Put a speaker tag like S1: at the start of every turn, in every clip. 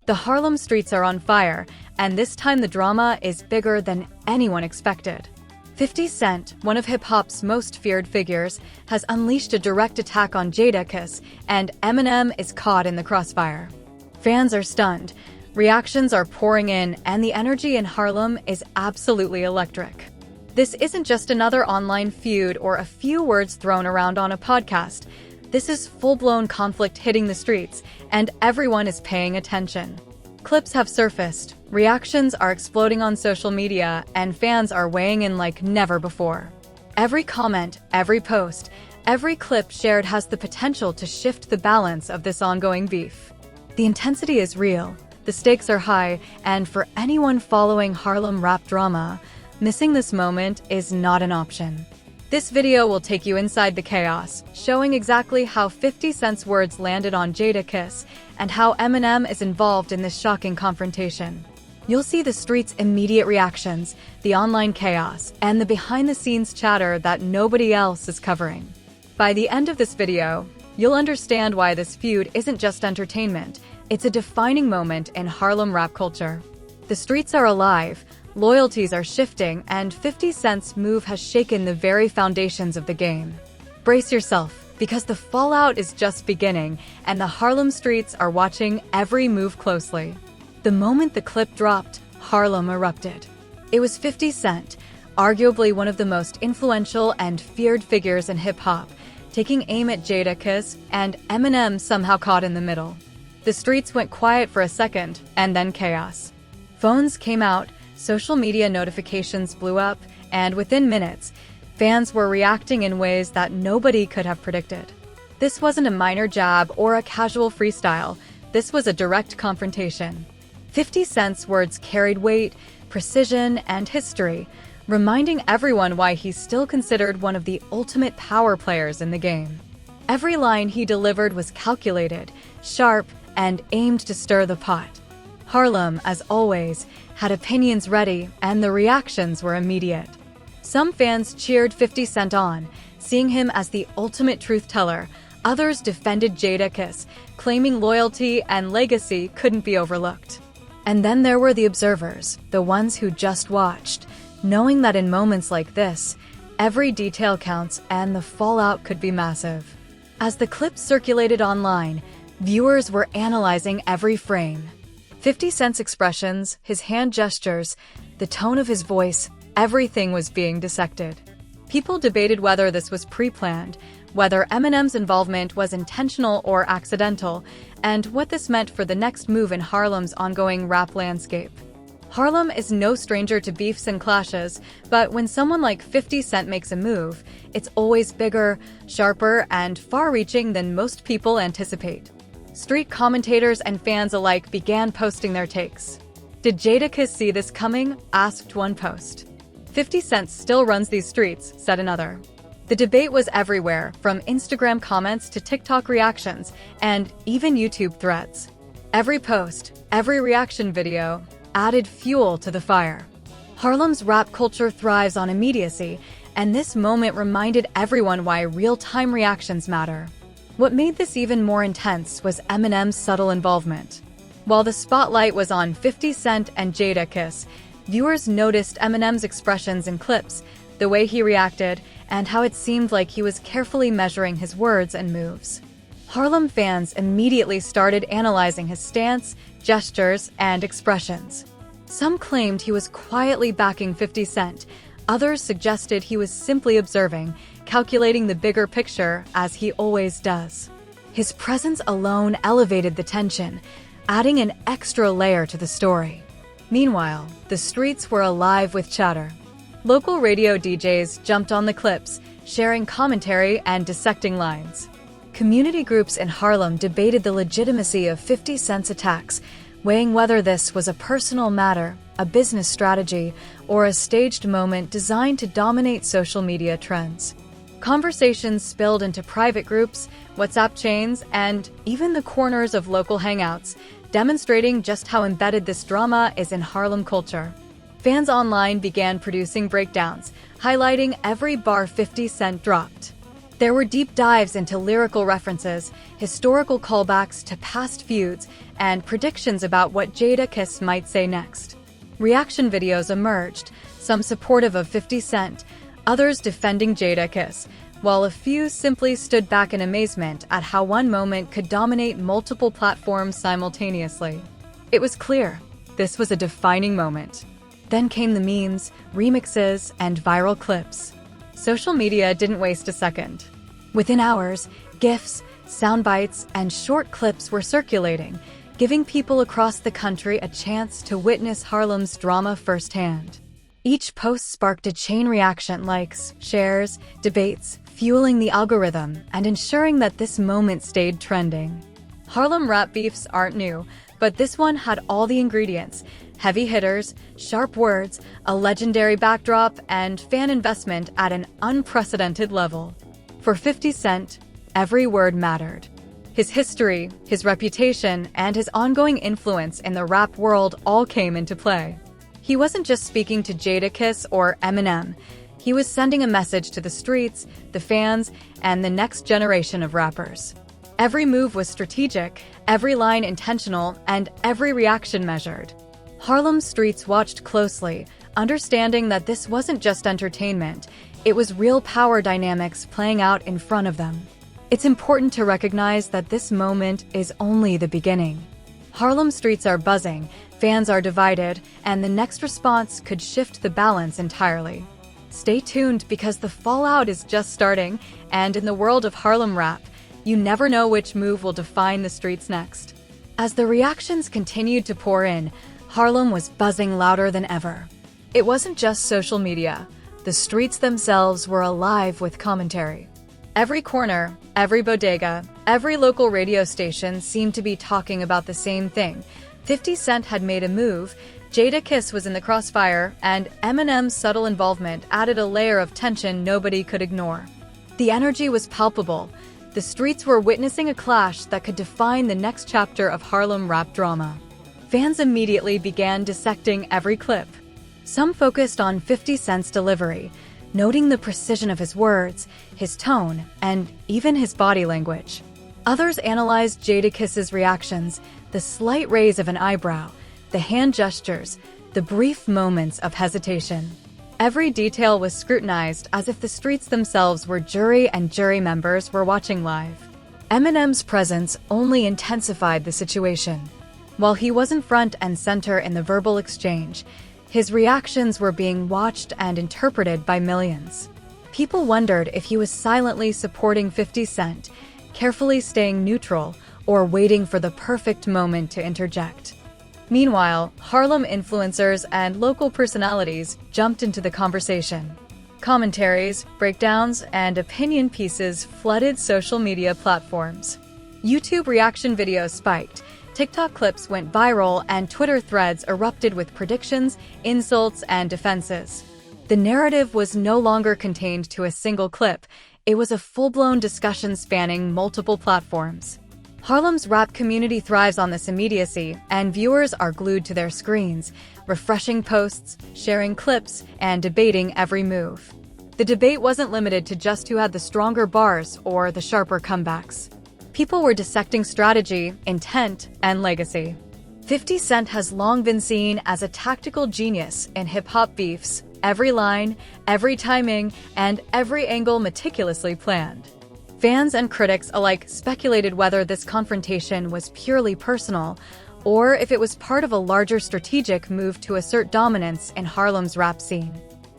S1: The Harlem streets are on fire, and this time the drama is bigger than anyone expected. 50 Cent, one of hip-hop's most feared figures, has unleashed a direct attack on Jadakiss, and Eminem is caught in the crossfire. Fans are stunned, reactions are pouring in, and the energy in Harlem is absolutely electric. This isn't just another online feud or a few words thrown around on a podcast. This is full-blown conflict hitting the streets, and everyone is paying attention. Clips have surfaced, reactions are exploding on social media, and fans are weighing in like never before. Every comment, every post, every clip shared has the potential to shift the balance of this ongoing beef. The intensity is real, the stakes are high, and for anyone following Harlem rap drama, missing this moment is not an option. This video will take you inside the chaos, showing exactly how 50 Cent's words landed on Jadakiss and how Eminem is involved in this shocking confrontation. You'll see the streets' immediate reactions, the online chaos, and the behind-the-scenes chatter that nobody else is covering. By the end of this video, you'll understand why this feud isn't just entertainment, it's a defining moment in Harlem rap culture. The streets are alive, loyalties are shifting, and 50 Cent's move has shaken the very foundations of the game. Brace yourself, because the fallout is just beginning, and the Harlem streets are watching every move closely. The moment the clip dropped, Harlem erupted. It was 50 Cent, arguably one of the most influential and feared figures in hip-hop, taking aim at Jadakiss, and Eminem somehow caught in the middle. The streets went quiet for a second, and then chaos. Phones came out, social media notifications blew up, and within minutes, fans were reacting in ways that nobody could have predicted. This wasn't a minor jab or a casual freestyle, this was a direct confrontation. 50 Cent's words carried weight, precision, and history, reminding everyone why he's still considered one of the ultimate power players in the game. Every line he delivered was calculated, sharp, and aimed to stir the pot. Harlem, as always, had opinions ready, and the reactions were immediate. Some fans cheered 50 Cent on, seeing him as the ultimate truth-teller. Others defended Jadakiss, claiming loyalty and legacy couldn't be overlooked. And then there were the observers, the ones who just watched, knowing that in moments like this, every detail counts and the fallout could be massive. As the clip circulated online, viewers were analyzing every frame. 50 Cent's expressions, his hand gestures, the tone of his voice, everything was being dissected. People debated whether this was pre-planned, whether Eminem's involvement was intentional or accidental, and what this meant for the next move in Harlem's ongoing rap landscape. Harlem is no stranger to beefs and clashes, but when someone like 50 Cent makes a move, it's always bigger, sharper, and far-reaching than most people anticipate. Street commentators and fans alike began posting their takes. "Did Jadakiss see this coming?" asked one post. "50 Cent still runs these streets," said another. The debate was everywhere, from Instagram comments to TikTok reactions, and even YouTube threads. Every post, every reaction video, added fuel to the fire. Harlem's rap culture thrives on immediacy, and this moment reminded everyone why real-time reactions matter. What made this even more intense was Eminem's subtle involvement. While the spotlight was on 50 Cent and Jadakiss, viewers noticed Eminem's expressions in clips, the way he reacted, and how it seemed like he was carefully measuring his words and moves. Harlem fans immediately started analyzing his stance, gestures, and expressions. Some claimed he was quietly backing 50 Cent, others suggested he was simply observing, calculating the bigger picture, as he always does. His presence alone elevated the tension, adding an extra layer to the story. Meanwhile, the streets were alive with chatter. Local radio DJs jumped on the clips, sharing commentary and dissecting lines. Community groups in Harlem debated the legitimacy of 50 Cent's attacks, weighing whether this was a personal matter, a business strategy, or a staged moment designed to dominate social media trends. Conversations spilled into private groups, WhatsApp chains, and even the corners of local hangouts, demonstrating just how embedded this drama is in Harlem culture. Fans online began producing breakdowns, highlighting every bar 50 Cent dropped. There were deep dives into lyrical references, historical callbacks to past feuds, and predictions about what Jadakiss might say next. Reaction videos emerged, some supportive of 50 Cent, others defending Jadakiss, while a few simply stood back in amazement at how one moment could dominate multiple platforms simultaneously. It was clear, this was a defining moment. Then came the memes, remixes, and viral clips. Social media didn't waste a second. Within hours, GIFs, sound bites, and short clips were circulating, giving people across the country a chance to witness Harlem's drama firsthand. Each post sparked a chain reaction, likes, shares, debates, fueling the algorithm and ensuring that this moment stayed trending. Harlem rap beefs aren't new, but this one had all the ingredients: heavy hitters, sharp words, a legendary backdrop, and fan investment at an unprecedented level. For 50 Cent, every word mattered. His history, his reputation, and his ongoing influence in the rap world all came into play. He wasn't just speaking to Jadakiss or Eminem. He was sending a message to the streets, the fans, and the next generation of rappers. Every move was strategic, every line intentional, and every reaction measured. Harlem's streets watched closely, understanding that this wasn't just entertainment, it was real power dynamics playing out in front of them. It's important to recognize that this moment is only the beginning. Harlem streets are buzzing, fans are divided, and the next response could shift the balance entirely. Stay tuned because the fallout is just starting, and in the world of Harlem rap, you never know which move will define the streets next. As the reactions continued to pour in, Harlem was buzzing louder than ever. It wasn't just social media. The streets themselves were alive with commentary. Every corner, every bodega, every local radio station seemed to be talking about the same thing. 50 Cent had made a move, Jadakiss was in the crossfire, and Eminem's subtle involvement added a layer of tension nobody could ignore. The energy was palpable. The streets were witnessing a clash that could define the next chapter of Harlem rap drama. Fans immediately began dissecting every clip. Some focused on 50 Cent's delivery, noting the precision of his words, his tone, and even his body language. Others analyzed Jadakiss's reactions, the slight raise of an eyebrow, the hand gestures, the brief moments of hesitation. Every detail was scrutinized as if the streets themselves were jury and jury members were watching live. Eminem's presence only intensified the situation. While he wasn't front and center in the verbal exchange, his reactions were being watched and interpreted by millions. People wondered if he was silently supporting 50 Cent, carefully staying neutral, or waiting for the perfect moment to interject. Meanwhile, Harlem influencers and local personalities jumped into the conversation. Commentaries, breakdowns, and opinion pieces flooded social media platforms. YouTube reaction videos spiked, TikTok clips went viral, and Twitter threads erupted with predictions, insults, and defenses. The narrative was no longer contained to a single clip. It was a full-blown discussion spanning multiple platforms. Harlem's rap community thrives on this immediacy, and viewers are glued to their screens, refreshing posts, sharing clips, and debating every move. The debate wasn't limited to just who had the stronger bars or the sharper comebacks. People were dissecting strategy, intent, and legacy. 50 Cent has long been seen as a tactical genius in hip-hop beefs, every line, every timing, and every angle meticulously planned. Fans and critics alike speculated whether this confrontation was purely personal, or if it was part of a larger strategic move to assert dominance in Harlem's rap scene.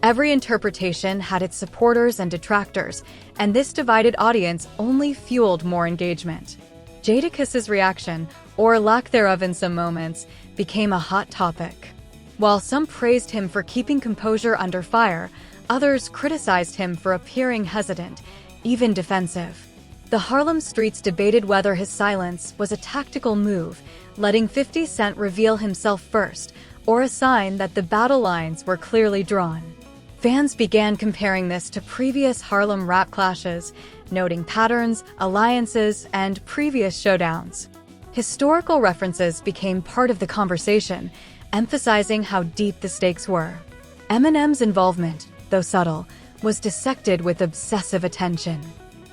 S1: Every interpretation had its supporters and detractors, and this divided audience only fueled more engagement. Jadakiss's reaction, or lack thereof in some moments, became a hot topic. While some praised him for keeping composure under fire, others criticized him for appearing hesitant, even defensive. The Harlem streets debated whether his silence was a tactical move, letting 50 Cent reveal himself first, or a sign that the battle lines were clearly drawn. Fans began comparing this to previous Harlem rap clashes, noting patterns, alliances, and previous showdowns. Historical references became part of the conversation, emphasizing how deep the stakes were. Eminem's involvement, though subtle, was dissected with obsessive attention.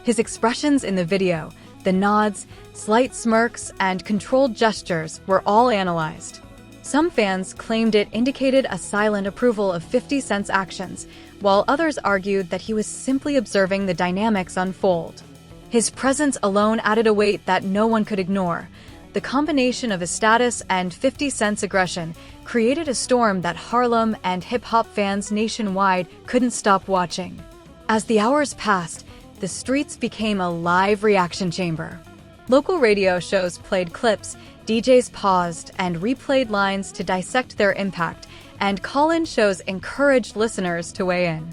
S1: His expressions in the video, the nods, slight smirks, and controlled gestures were all analyzed. Some fans claimed it indicated a silent approval of 50 Cent's actions, while others argued that he was simply observing the dynamics unfold. His presence alone added a weight that no one could ignore. The combination of his status and 50 Cent's aggression created a storm that Harlem and hip-hop fans nationwide couldn't stop watching. As the hours passed, the streets became a live reaction chamber. Local radio shows played clips, DJs paused and replayed lines to dissect their impact, and call-in shows encouraged listeners to weigh in.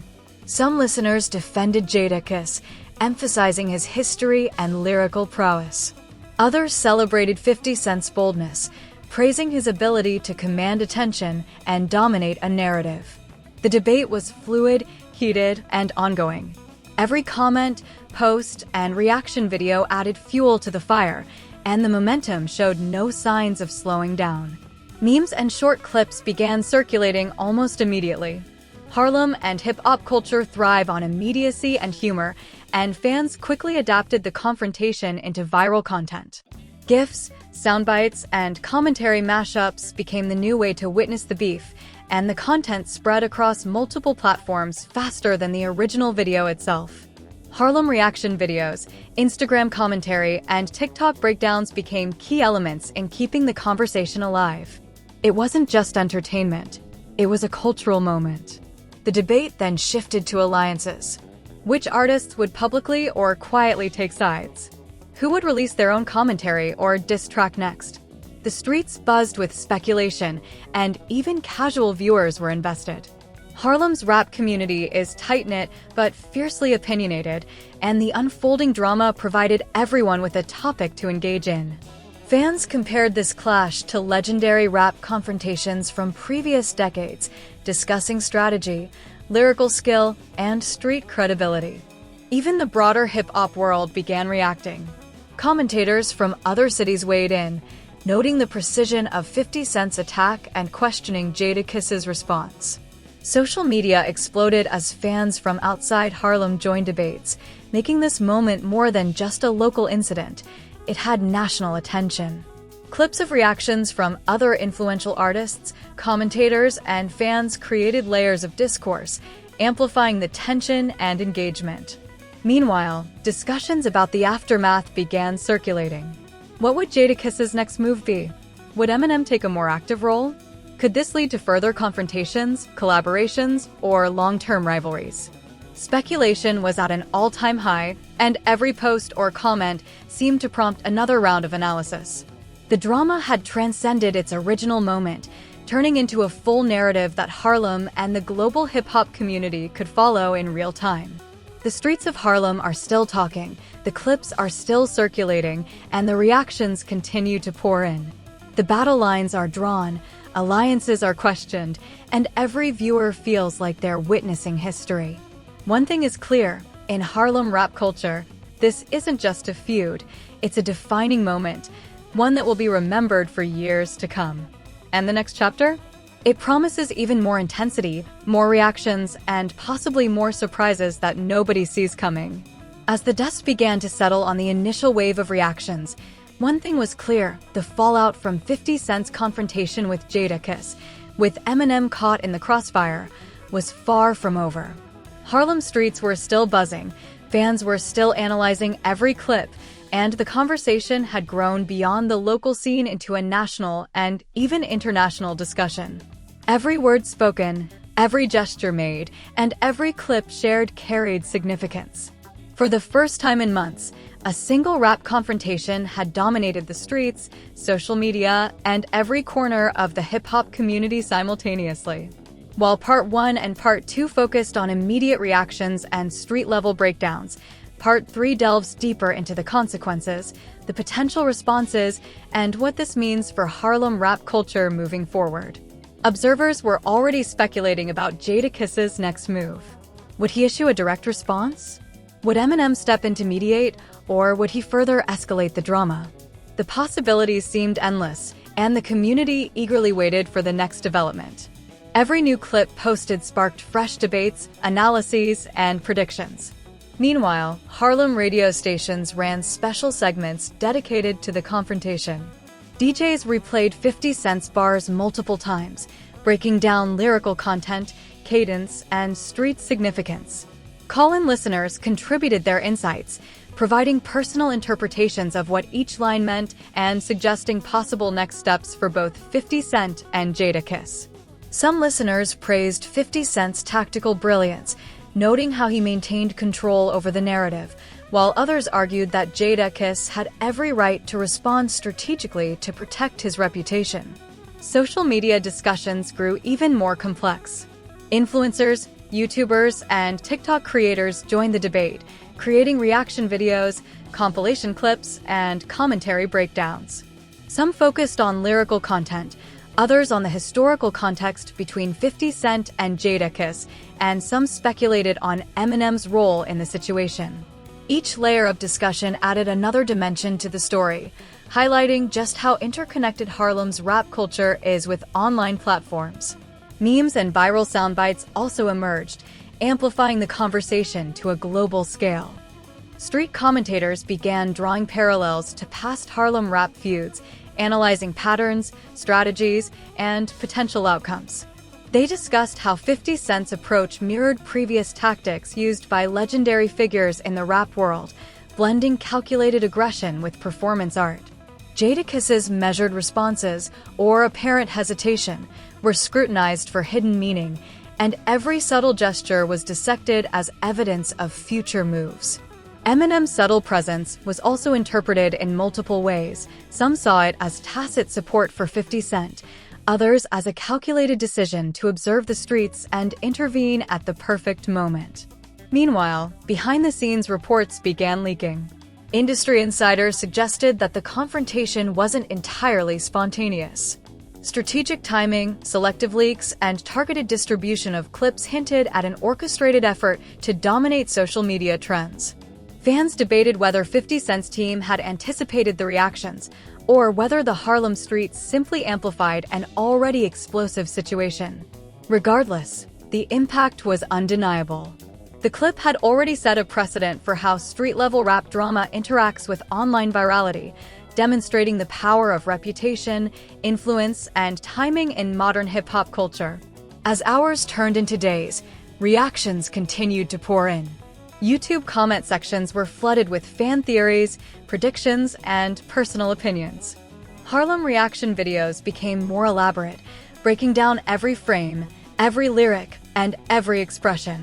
S1: Some listeners defended Jadakiss, emphasizing his history and lyrical prowess. Others celebrated 50 Cent's boldness, praising his ability to command attention and dominate a narrative. The debate was fluid, heated, and ongoing. Every comment, post, and reaction video added fuel to the fire, and the momentum showed no signs of slowing down. Memes and short clips began circulating almost immediately. Harlem and hip-hop culture thrive on immediacy and humor, and fans quickly adapted the confrontation into viral content. GIFs, soundbites, and commentary mashups became the new way to witness the beef, and the content spread across multiple platforms faster than the original video itself. Harlem reaction videos, Instagram commentary, and TikTok breakdowns became key elements in keeping the conversation alive. It wasn't just entertainment, it was a cultural moment. The debate then shifted to alliances. Which artists would publicly or quietly take sides? Who would release their own commentary or diss track next? The streets buzzed with speculation, and even casual viewers were invested. Harlem's rap community is tight-knit but fiercely opinionated, and the unfolding drama provided everyone with a topic to engage in. Fans compared this clash to legendary rap confrontations from previous decades, discussing strategy, lyrical skill, and street credibility. Even the broader hip-hop world began reacting. Commentators from other cities weighed in, noting the precision of 50 Cent's attack and questioning Jadakiss's response. Social media exploded as fans from outside Harlem joined debates, making this moment more than just a local incident. It had national attention. Clips of reactions from other influential artists, commentators, and fans created layers of discourse, amplifying the tension and engagement. Meanwhile, discussions about the aftermath began circulating. What would Jadakiss's next move be? Would Eminem take a more active role? Could this lead to further confrontations, collaborations, or long-term rivalries? Speculation was at an all-time high, and every post or comment seemed to prompt another round of analysis. The drama had transcended its original moment, turning into a full narrative that Harlem and the global hip-hop community could follow in real time. The streets of Harlem are still talking, the clips are still circulating, and the reactions continue to pour in. The battle lines are drawn, alliances are questioned, and every viewer feels like they're witnessing history. One thing is clear, in Harlem rap culture, this isn't just a feud, it's a defining moment, one that will be remembered for years to come. And the next chapter? It promises even more intensity, more reactions, and possibly more surprises that nobody sees coming. As the dust began to settle on the initial wave of reactions, one thing was clear: the fallout from 50 Cent's confrontation with Jadakiss, with Eminem caught in the crossfire, was far from over. Harlem streets were still buzzing, fans were still analyzing every clip, and the conversation had grown beyond the local scene into a national and even international discussion. Every word spoken, every gesture made, and every clip shared carried significance. For the first time in months, a single rap confrontation had dominated the streets, social media, and every corner of the hip-hop community simultaneously. While Part 1 and Part 2 focused on immediate reactions and street-level breakdowns, Part 3 delves deeper into the consequences, the potential responses, and what this means for Harlem rap culture moving forward. Observers were already speculating about Jadakiss's next move. Would he issue a direct response? Would Eminem step in to mediate, or would he further escalate the drama? The possibilities seemed endless, and the community eagerly waited for the next development. Every new clip posted sparked fresh debates, analyses, and predictions. Meanwhile, Harlem radio stations ran special segments dedicated to the confrontation. DJs replayed 50 Cent's bars multiple times, breaking down lyrical content, cadence, and street significance. Call-in listeners contributed their insights, providing personal interpretations of what each line meant and suggesting possible next steps for both 50 Cent and Jadakiss. Some listeners praised 50 Cent's tactical brilliance, noting how he maintained control over the narrative, while others argued that Jadakiss had every right to respond strategically to protect his reputation. Social media discussions grew even more complex. Influencers, YouTubers, and TikTok creators joined the debate, creating reaction videos, compilation clips, and commentary breakdowns. Some focused on lyrical content, others on the historical context between 50 Cent and Jadakiss, and some speculated on Eminem's role in the situation. Each layer of discussion added another dimension to the story, highlighting just how interconnected Harlem's rap culture is with online platforms. Memes and viral soundbites also emerged, amplifying the conversation to a global scale. Street commentators began drawing parallels to past Harlem rap feuds, analyzing patterns, strategies, and potential outcomes. They discussed how 50 Cent's approach mirrored previous tactics used by legendary figures in the rap world, blending calculated aggression with performance art. Jadakiss's measured responses, or apparent hesitation, were scrutinized for hidden meaning, and every subtle gesture was dissected as evidence of future moves. Eminem's subtle presence was also interpreted in multiple ways. Some saw it as tacit support for 50 Cent, others as a calculated decision to observe the streets and intervene at the perfect moment. Meanwhile, behind-the-scenes reports began leaking. Industry insiders suggested that the confrontation wasn't entirely spontaneous. Strategic timing, selective leaks, and targeted distribution of clips hinted at an orchestrated effort to dominate social media trends. Fans debated whether 50 Cent's team had anticipated the reactions, or whether the Harlem streets simply amplified an already explosive situation. Regardless, the impact was undeniable. The clip had already set a precedent for how street-level rap drama interacts with online virality, demonstrating the power of reputation, influence, and timing in modern hip-hop culture. As hours turned into days, reactions continued to pour in. YouTube comment sections were flooded with fan theories, predictions, and personal opinions. Harlem reaction videos became more elaborate, breaking down every frame, every lyric, and every expression.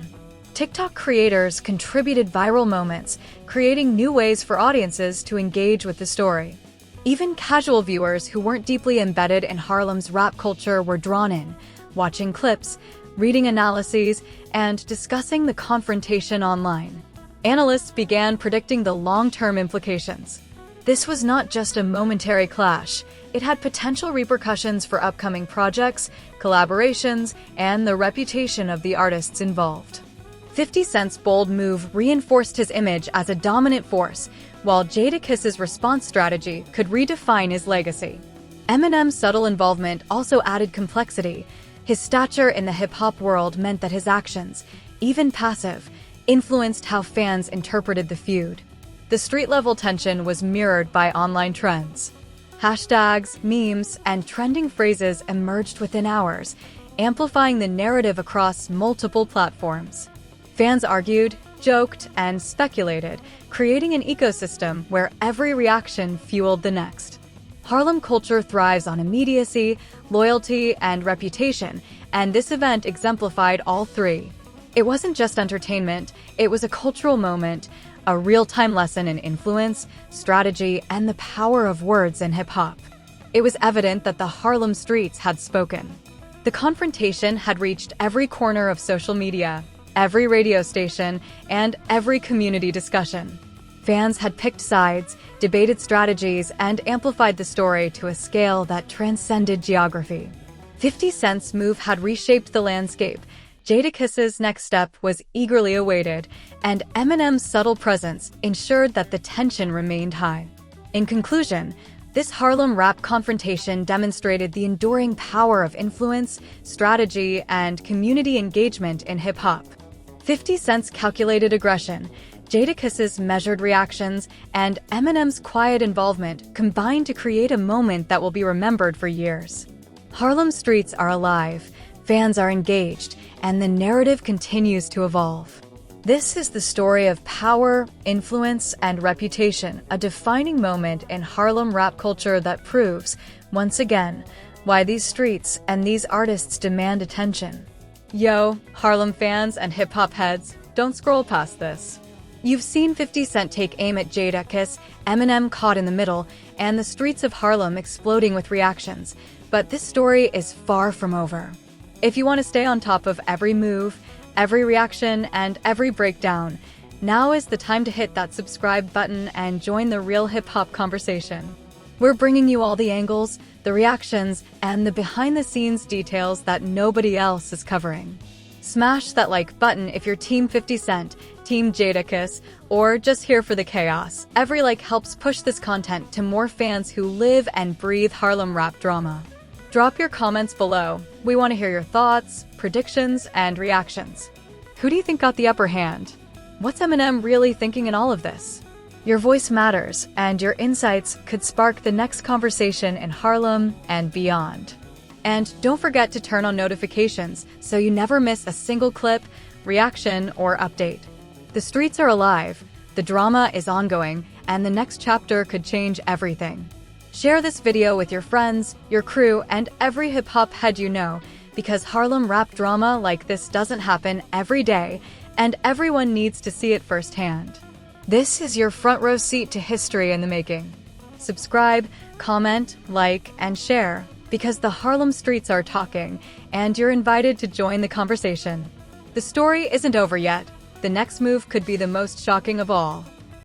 S1: TikTok creators contributed viral moments, creating new ways for audiences to engage with the story. Even casual viewers who weren't deeply embedded in Harlem's rap culture were drawn in, watching clips, reading analyses, and discussing the confrontation online. Analysts began predicting the long-term implications. This was not just a momentary clash, it had potential repercussions for upcoming projects, collaborations, and the reputation of the artists involved. 50 Cent's bold move reinforced his image as a dominant force, while Jadakiss's response strategy could redefine his legacy. Eminem's subtle involvement also added complexity. His stature in the hip-hop world meant that his actions, even passive, influenced how fans interpreted the feud. The street-level tension was mirrored by online trends. Hashtags, memes, and trending phrases emerged within hours, amplifying the narrative across multiple platforms. Fans argued, joked, and speculated, creating an ecosystem where every reaction fueled the next. Harlem culture thrives on immediacy, loyalty, and reputation, and this event exemplified all three. It wasn't just entertainment, it was a cultural moment, a real-time lesson in influence, strategy, and the power of words in hip-hop. It was evident that the Harlem streets had spoken. The confrontation had reached every corner of social media, every radio station, and every community discussion. Fans had picked sides, debated strategies, and amplified the story to a scale that transcended geography. 50 Cent's move had reshaped the landscape. Jadakiss's next step was eagerly awaited, and Eminem's subtle presence ensured that the tension remained high. In conclusion, this Harlem rap confrontation demonstrated the enduring power of influence, strategy, and community engagement in hip-hop. 50 Cent's calculated aggression, Jadakiss's measured reactions and Eminem's quiet involvement combine to create a moment that will be remembered for years. Harlem streets are alive, fans are engaged, and the narrative continues to evolve. This is the story of power, influence, and reputation, a defining moment in Harlem rap culture that proves, once again, why these streets and these artists demand attention. Yo, Harlem fans and hip-hop heads, don't scroll past this. You've seen 50 Cent take aim at Jadakiss, Eminem caught in the middle, and the streets of Harlem exploding with reactions, but this story is far from over. If you want to stay on top of every move, every reaction, and every breakdown, now is the time to hit that subscribe button and join the real hip-hop conversation. We're bringing you all the angles, the reactions, and the behind-the-scenes details that nobody else is covering. Smash that like button if you're Team 50 Cent, Team Jadakiss, or just here for the chaos. Every like helps push this content to more fans who live and breathe Harlem rap drama. Drop your comments below. We want to hear your thoughts, predictions, and reactions. Who do you think got the upper hand? What's Eminem really thinking in all of this? Your voice matters, and your insights could spark the next conversation in Harlem and beyond. And don't forget to turn on notifications so you never miss a single clip, reaction, or update. The streets are alive, the drama is ongoing, and the next chapter could change everything. Share this video with your friends, your crew, and every hip-hop head you know, because Harlem rap drama like this doesn't happen every day, and everyone needs to see it firsthand. This is your front row seat to history in the making. Subscribe, comment, like, and share, because the Harlem streets are talking, and you're invited to join the conversation. The story isn't over yet. The next move could be the most shocking of all.